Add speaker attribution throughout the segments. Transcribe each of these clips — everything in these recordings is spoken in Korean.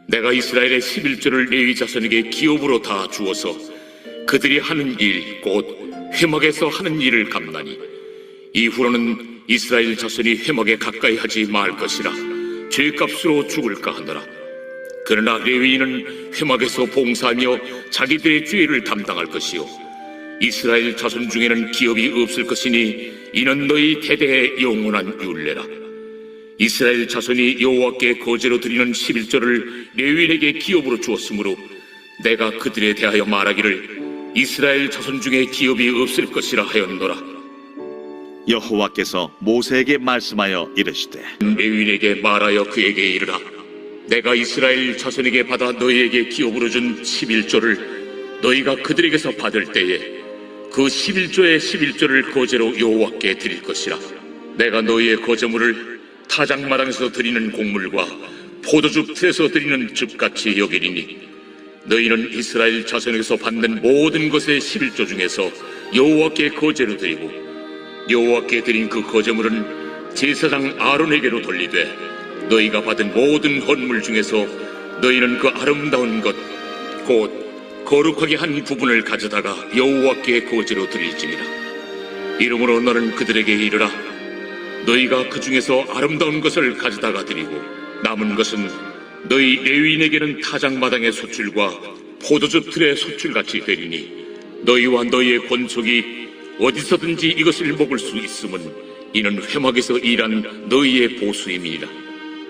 Speaker 1: 내가 이스라엘의 11조를 레위 자손에게 기업으로 다 주어서 그들이 하는 일, 곧 회막에서 하는 일을 갚나니 이후로는 이스라엘 자손이 회막에 가까이 하지 말 것이라 죄값으로 죽을까 하노라. 그러나 레위인은 회막에서 봉사하며 자기들의 죄를 담당할 것이요 이스라엘 자손 중에는 기업이 없을 것이니 이는 너희 대대의 영원한 율례라. 이스라엘 자손이 여호와께 거제로 드리는 11조를 레위인에게 기업으로 주었으므로 내가 그들에 대하여 말하기를 이스라엘 자손 중에 기업이 없을 것이라 하였노라.
Speaker 2: 여호와께서 모세에게 말씀하여 이르시되
Speaker 1: 레위인에게 말하여 그에게 이르라. 내가 이스라엘 자손에게 받아 너희에게 기업으로 준 11조를 너희가 그들에게서 받을 때에 그 11조의 11조를 거제로 여호와께 드릴 것이라. 내가 너희의 거제물을 타작마당에서 드리는 곡물과 포도즙 틀에서 드리는 즙같이 여기리니 너희는 이스라엘 자손에게서 받는 모든 것의 11조 중에서 여호와께 거제로 드리고 여호와께 드린 그 거제물은 제사장 아론에게로 돌리되 너희가 받은 모든 헌물 중에서 너희는 그 아름다운 것 곧 거룩하게 한 부분을 가져다가 여호와께 거제로 드릴지니라. 이러므로 너는 그들에게 이르라. 너희가 그 중에서 아름다운 것을 가져다가 드리고 남은 것은 너희 레위인에게는 타작마당의 소출과 포도즙 틀의 소출같이 되리니 너희와 너희의 권속이 어디서든지 이것을 먹을 수 있음은 이는 회막에서 일한 너희의 보수임이니라.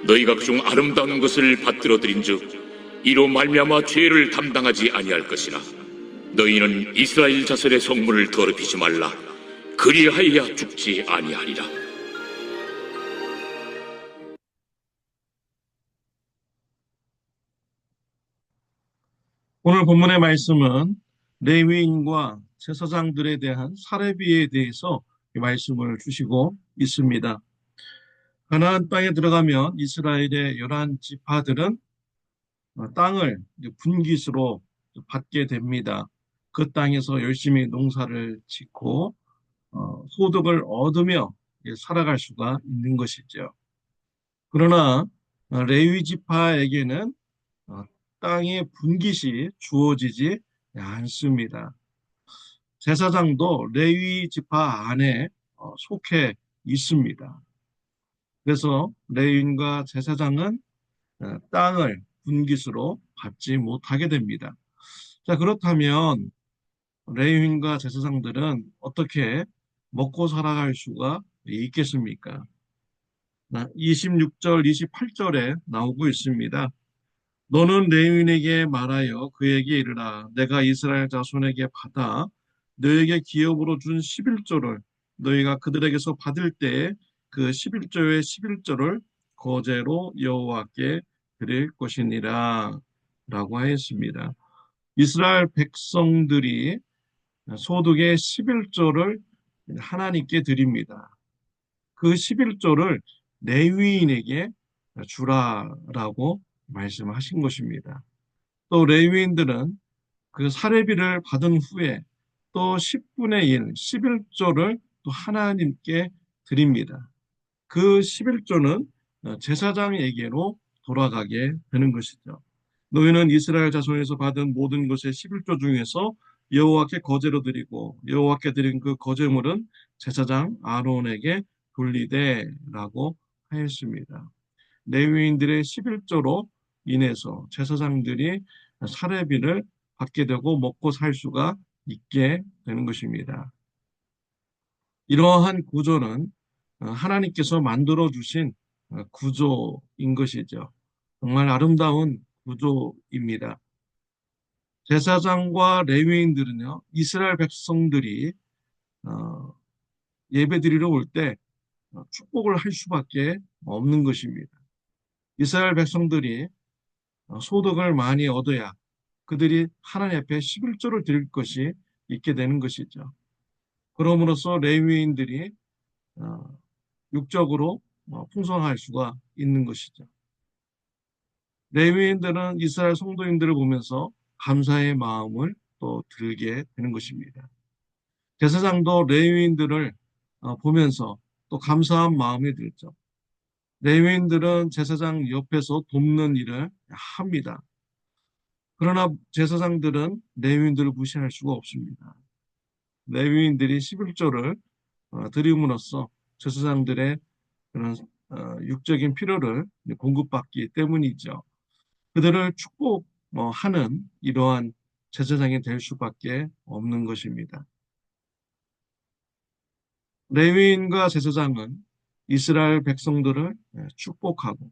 Speaker 1: 너희가 그중 아름다운 것을 받들어 드린즉 이로 말미암아 죄를 담당하지 아니할 것이나 너희는 이스라엘 자손의 성문을 더럽히지 말라. 그리하여야 죽지 아니하리라.
Speaker 3: 오늘 본문의 말씀은 레위인과 제사장들에 대한 사례비에 대해서 말씀을 주시고 있습니다. 가나안 땅에 들어가면 이스라엘의 11지파들은 땅을 분깃으로 받게 됩니다. 그 땅에서 열심히 농사를 짓고 소득을 얻으며 살아갈 수가 있는 것이죠. 그러나 레위 지파에게는 땅의 분깃이 주어지지 않습니다. 제사장도 레위 지파 안에 속해 있습니다. 그래서 레위인과 제사장은 땅을 분깃으로 받지 못하게 됩니다. 자, 그렇다면 레위인과 제사장들은 어떻게 먹고 살아갈 수가 있겠습니까? 26절, 28절에 나오고 있습니다. 너는 레위인에게 말하여 그에게 이르라. 내가 이스라엘 자손에게 받아 너에게 기업으로 준 11조를 너희가 그들에게서 받을 때에 그 11조의 11조를 거제로 여호와께 드릴 것이니라 라고 하였습니다. 이스라엘 백성들이 소득의 11조를 하나님께 드립니다. 그 11조를 레위인에게 주라라고 말씀하신 것입니다. 또 레위인들은 그 사례비를 받은 후에 또 10분의 1, 11조를 또 하나님께 드립니다. 그 11조는 제사장에게로 돌아가게 되는 것이죠. 너희는 이스라엘 자손에서 받은 모든 것의 11조 중에서 여호와께 거제로 드리고 여호와께 드린 그 거제물은 제사장 아론에게 돌리되라고 하였습니다. 레위인들의 11조로 인해서 제사장들이 사례비를 받게 되고 먹고 살 수가 있게 되는 것입니다. 이러한 구조는 하나님께서 만들어 주신 구조인 것이죠. 정말 아름다운 구조입니다. 제사장과 레위인들은요, 이스라엘 백성들이 예배드리러 올 때 축복을 할 수밖에 없는 것입니다. 이스라엘 백성들이 소득을 많이 얻어야 그들이 하나님 앞에 11조를 드릴 것이 있게 되는 것이죠. 그럼으로써 레위인들이 육적으로 풍성할 수가 있는 것이죠. 레위인들은 이스라엘 성도인들을 보면서 감사의 마음을 또 들게 되는 것입니다. 제사장도 레위인들을 보면서 또 감사한 마음이 들죠. 레위인들은 제사장 옆에서 돕는 일을 합니다. 그러나 제사장들은 레위인들을 무시할 수가 없습니다. 레위인들이 11조를 드림으로써 제사장들의 그런 육적인 필요를 공급받기 때문이죠. 그들을 축복하는 이러한 제사장이 될 수밖에 없는 것입니다. 레위인과 제사장은 이스라엘 백성들을 축복하고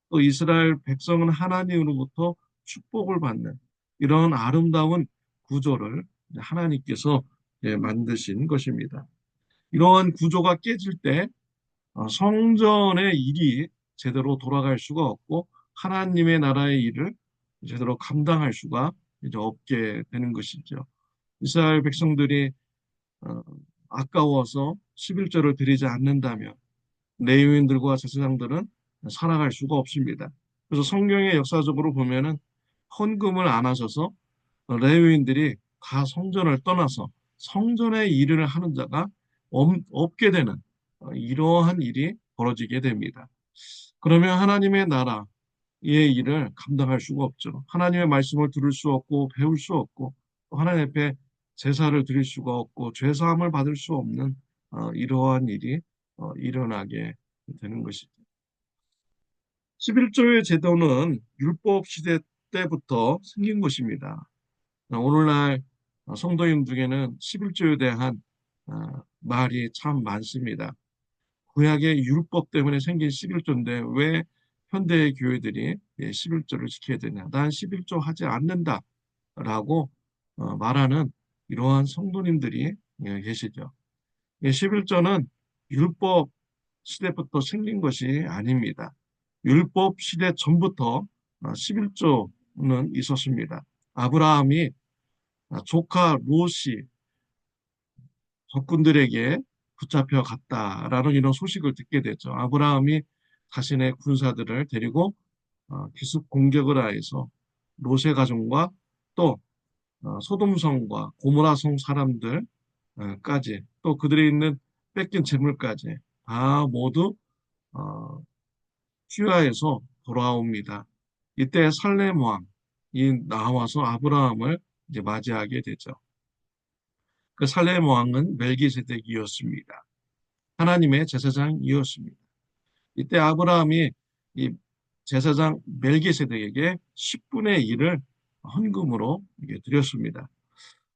Speaker 3: 또 이스라엘 백성은 하나님으로부터 축복을 받는 이런 아름다운 구조를 하나님께서 만드신 것입니다. 이러한 구조가 깨질 때 성전의 일이 제대로 돌아갈 수가 없고 하나님의 나라의 일을 제대로 감당할 수가 이제 없게 되는 것이죠. 이스라엘 백성들이 어, 아까워서 11조를 드리지 않는다면 레위인들과 제사장들은 살아갈 수가 없습니다. 그래서 성경의 역사적으로 보면은 헌금을 안 하셔서 레위인들이 다 성전을 떠나서 성전의 일을 하는 자가 없게 되는 이러한 일이 벌어지게 됩니다. 그러면 하나님의 나라의 일을 감당할 수가 없죠. 하나님의 말씀을 들을 수 없고 배울 수 없고 또 하나님 앞에 제사를 드릴 수가 없고 죄사함을 받을 수 없는 이러한 일이 일어나게 되는 것이죠. 11조의 제도는 율법 시대 때부터 생긴 것입니다. 오늘날 성도님 중에는 11조에 대한 말이 참 많습니다. 구약의 율법 때문에 생긴 11조인데 왜 현대의 교회들이 11조를 지켜야 되냐? 난 11조 하지 않는다라고 말하는 이러한 성도님들이 계시죠. 11조는 율법 시대부터 생긴 것이 아닙니다. 율법 시대 전부터 11조는 있었습니다. 아브라함이 조카 롯이 적군들에게 붙잡혀 갔다라는 이런 소식을 듣게 되죠. 아브라함이 자신의 군사들을 데리고 기습 공격을 하여서 롯의 가정과 또 소돔성과 고모라성 사람들까지 또 그들이 있는 뺏긴 재물까지 다 모두 취하해서 돌아옵니다. 이때 살렘 왕이 나와서 아브라함을 이제 맞이하게 되죠. 그 살렘 왕은 멜기세덱이었습니다. 하나님의 제사장이었습니다. 이때 아브라함이 이 제사장 멜기세덱에게 10분의 1을 헌금으로 드렸습니다.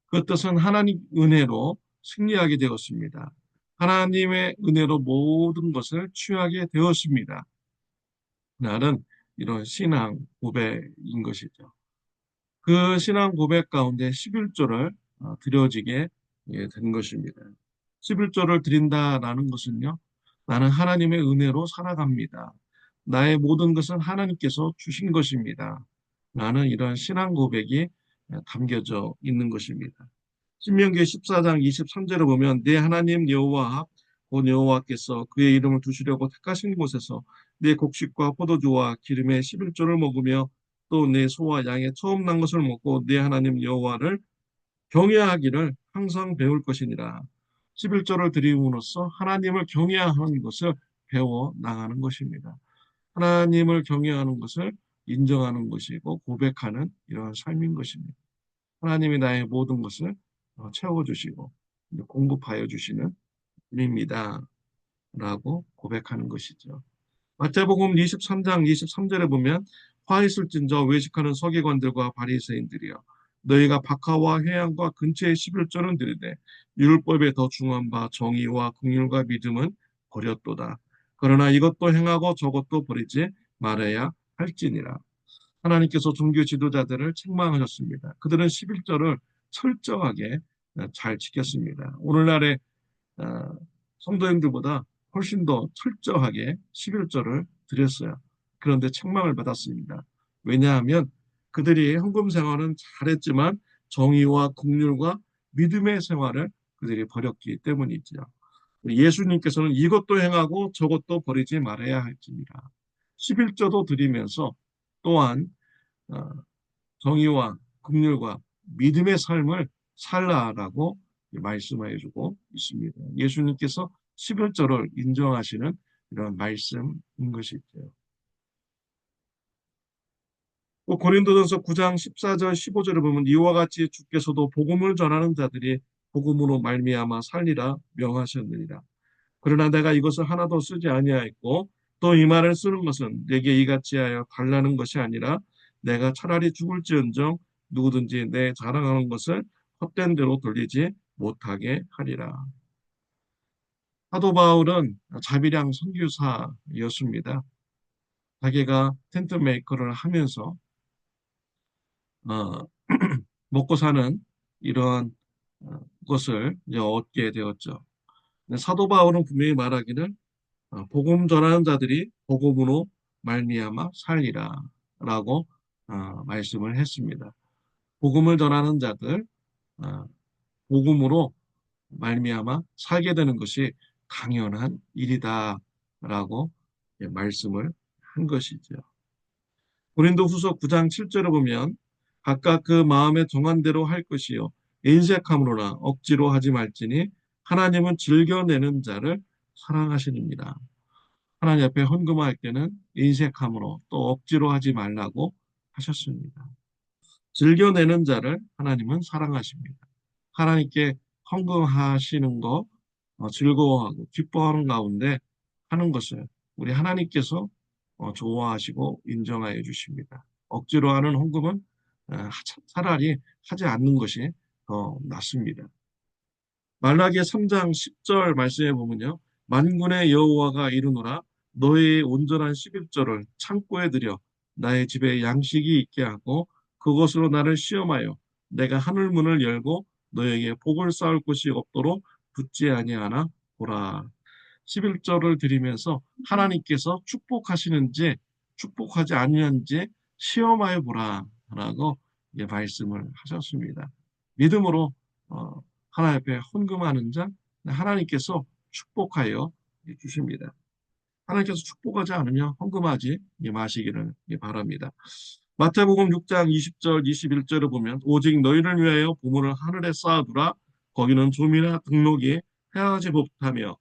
Speaker 3: 그 뜻은 하나님 은혜로 승리하게 되었습니다. 하나님의 은혜로 모든 것을 취하게 되었습니다. 나는 이런 신앙 고백인 것이죠. 그 신앙 고백 가운데 11조를 드려지게 된 것입니다. 11조를 드린다라는 것은요, 나는 하나님의 은혜로 살아갑니다. 나의 모든 것은 하나님께서 주신 것입니다. 라는 이런 신앙 고백이 담겨져 있는 것입니다. 신명기 14장 23절에 보면 내 하나님 여호와 곧 여호와께서 그의 이름을 두시려고 택하신 곳에서 내 곡식과 포도주와 기름의 11조를 먹으며 또 내 소와 양의 처음 난 것을 먹고 내 하나님 여호와를 경외하기를 항상 배울 것이니라. 11조를 드림으로써 하나님을 경외하는 것을 배워 나가는 것입니다. 하나님을 경외하는 것을 인정하는 것이고 고백하는 이러한 삶인 것입니다. 하나님이 나의 모든 것을 채워주시고 공급하여 주시는 분입니다. 라고 고백하는 것이죠. 마태복음 23장 23절에 보면 화 있을진저 외식하는 서기관들과 바리새인들이여 너희가 박하와 회양과 근처의 11조는 드리되 율법에 더 중한 바 정의와 긍휼과 믿음은 버렸도다. 그러나 이것도 행하고 저것도 버리지 말아야 할지니라. 하나님께서 종교 지도자들을 책망하셨습니다. 그들은 11조를 철저하게 잘 지켰습니다. 오늘날의 성도님들보다 훨씬 더 철저하게 11조를 드렸어요. 그런데 책망을 받았습니다. 왜냐하면 그들이 헌금 생활은 잘했지만 정의와 긍휼과 믿음의 생활을 그들이 버렸기 때문이죠. 예수님께서는 이것도 행하고 저것도 버리지 말아야 할지니라. 11조도 드리면서 또한 정의와 긍휼과 믿음의 삶을 살라라고 말씀해 주고 있습니다. 예수님께서 11조를 인정하시는 이런 말씀인 것이죠. 또 고린도전서 9장 14절 15절을 보면 이와 같이 주께서도 복음을 전하는 자들이 복음으로 말미암아 살리라 명하셨느니라. 그러나 내가 이것을 하나도 쓰지 아니하였고 또 이 말을 쓰는 것은 내게 이같이 하여 달라는 것이 아니라 내가 차라리 죽을지언정 누구든지 내 자랑하는 것을 헛된 대로 돌리지 못하게 하리라. 사도 바울은 자비량 선교사였습니다. 자기가 텐트 메이커를 하면서 어, 먹고 사는 이러한 것을 이제 얻게 되었죠. 사도 바울은 분명히 말하기를 복음 전하는 자들이 복음으로 말미암아 살리라라고 말씀을 했습니다. 복음을 전하는 자들 어, 복음으로 말미암아 살게 되는 것이 당연한 일이다라고 말씀을 한 것이죠. 고린도후서 9장 7절을 보면 각각 그 마음에 정한 대로 할 것이요 인색함으로나 억지로 하지 말지니 하나님은 즐겨내는 자를 사랑하시느니라. 하나님 앞에 헌금할 때는 인색함으로 또 억지로 하지 말라고 하셨습니다. 즐겨내는 자를 하나님은 사랑하십니다. 하나님께 헌금하시는 거 즐거워하고 기뻐하는 가운데 하는 것을 우리 하나님께서 좋아하시고 인정하여 주십니다. 억지로 하는 헌금은 차라리 하지 않는 것이 더 낫습니다. 말라기의 3장 10절 말씀에 보면요. 만군의 여호와가 이르노라 너의 온전한 11조를 창고에 들여 나의 집에 양식이 있게 하고 그것으로 나를 시험하여 내가 하늘 문을 열고 너에게 복을 쌓을 곳이 없도록 붙지 아니하나 보라. 11조를 드리면서 하나님께서 축복하시는지 축복하지 않는지 시험하여 보라 라고 말씀을 하셨습니다. 믿음으로 하나님 앞에 헌금하는 자 하나님께서 축복하여 주십니다. 하나님께서 축복하지 않으면 헌금하지 마시기를 바랍니다. 마태복음 6장 20절 21절을 보면 오직 너희를 위하여 보물을 하늘에 쌓아두라. 거기는 좀이나 등록이 헤아지 못하며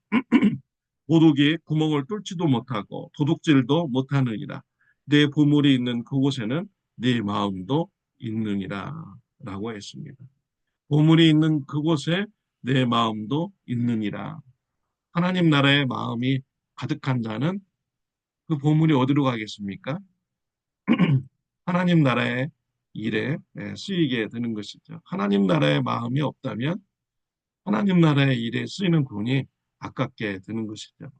Speaker 3: 도둑이 구멍을 뚫지도 못하고 도둑질도 못하느니라. 내 보물이 있는 그곳에는 네 마음도 있느니라 라고 했습니다. 보물이 있는 그곳에 내 마음도 있느니라. 하나님 나라의 마음이 가득한 자는 그 보물이 어디로 가겠습니까? 하나님 나라의 일에 쓰이게 되는 것이죠. 하나님 나라의 마음이 없다면 하나님 나라의 일에 쓰이는 돈이 아깝게 되는 것이죠.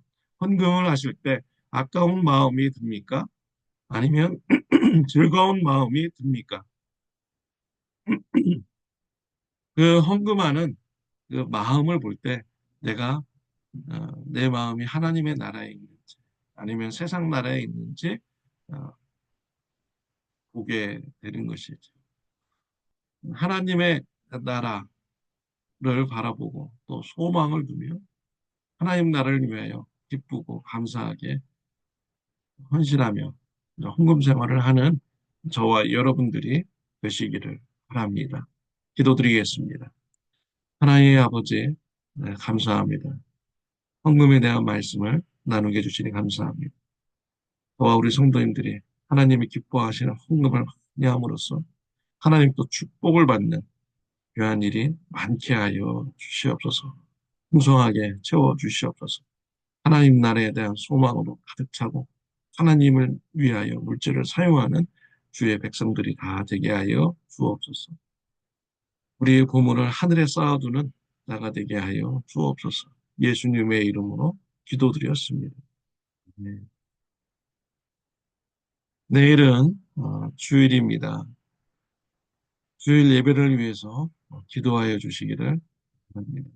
Speaker 3: 헌금을 하실 때 아까운 마음이 듭니까? 아니면 즐거운 마음이 듭니까? 그 헌금하는 그 마음을 볼 때 내가 내 마음이 하나님의 나라에 있는지 아니면 세상 나라에 있는지 어, 보게 되는 것이죠. 하나님의 나라를 바라보고 또 소망을 두며 하나님 나라를 위하여 기쁘고 감사하게 헌신하며 헌금 생활을 하는 저와 여러분들이 되시기를 바랍니다. 기도드리겠습니다. 하나님의 아버지, 네, 감사합니다. 헌금에 대한 말씀을 나누게 해주시니 감사합니다. 저와 우리 성도님들이 하나님이 기뻐하시는 헌금을 많이 함으로써 하나님 또 축복을 받는 귀한 일이 많게 하여 주시옵소서. 풍성하게 채워 주시옵소서. 하나님 나라에 대한 소망으로 가득 차고 하나님을 위하여 물질을 사용하는 주의 백성들이 다 되게 하여 주옵소서. 우리의 보물을 하늘에 쌓아두는 자가 되게 하여 주옵소서. 예수님의 이름으로 기도드렸습니다. 네. 내일은 주일입니다. 주일 예배를 위해서 기도하여 주시기를 바랍니다.